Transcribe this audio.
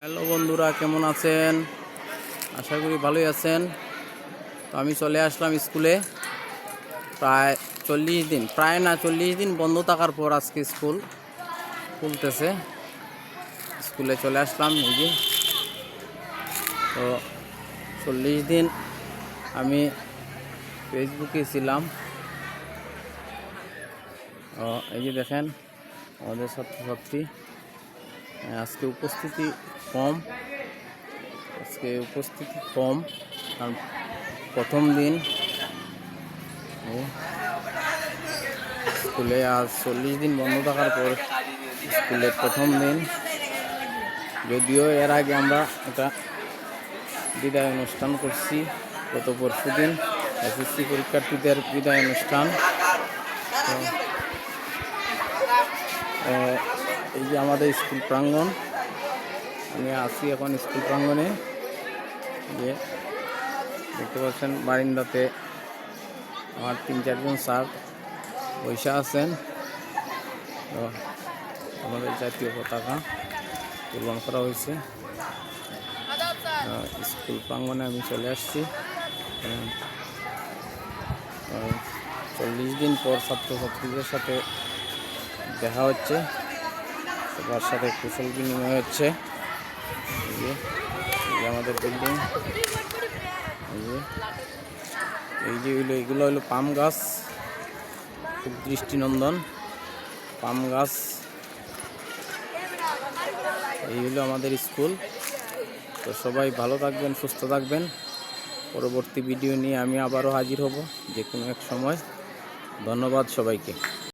Hello বন্ধুরা, কেমন আছেন? আশা করি ভালোই আছেন। তো আমি চলে আসলাম স্কুলে। প্রায় 40 দিন বন্ধ থাকার পর আজকে স্কুল খুলতেছে। স্কুলে চলে আসলাম এই যে। তো 40 দিন আমি ফেসবুকে ছিলাম। এই যে দেখেন আমাদের ছাত্রছাত্রী আজকে উপস্থিতি কম। কারণ প্রথম দিন স্কুলে। আজ 40 দিন বন্ধ থাকার পর স্কুলের প্রথম দিন। যদিও এর আগে আমরা একটা বিদায় অনুষ্ঠান করছি গত পরশু দিন, এসএসসি পরীক্ষার্থীদের বিদায় অনুষ্ঠান। এই যে আমাদের স্কুল প্রাঙ্গণ, আমি আছি এখন স্কুল প্রাঙ্গণে। যে দেখতে পাচ্ছেন বারিন্দাতে আমার 3-4 জন স্যার বৈশা আছেন। তো আমাদের জাতীয় পতাকা উত্তোলন করা হয়েছে। স্কুল প্রাঙ্গণে আমি চলে আসছি। 40 দিন পর ছাত্রছাত্রীদের সাথে দেখা হচ্ছে, সবার সাথে কুশল বিনিময় হচ্ছে। এই যে আমাদের বিল্ডিং, এগুলো হলো পাম গাছ, খুব দৃষ্টিনন্দন পাম গাছ। এই হলো আমাদের স্কুল। তো সবাই ভালো থাকবেন, সুস্থ থাকবেন। পরবর্তী ভিডিও নিয়ে আমি আবারও হাজির হব যে কোনো এক সময়। ধন্যবাদ সবাইকে।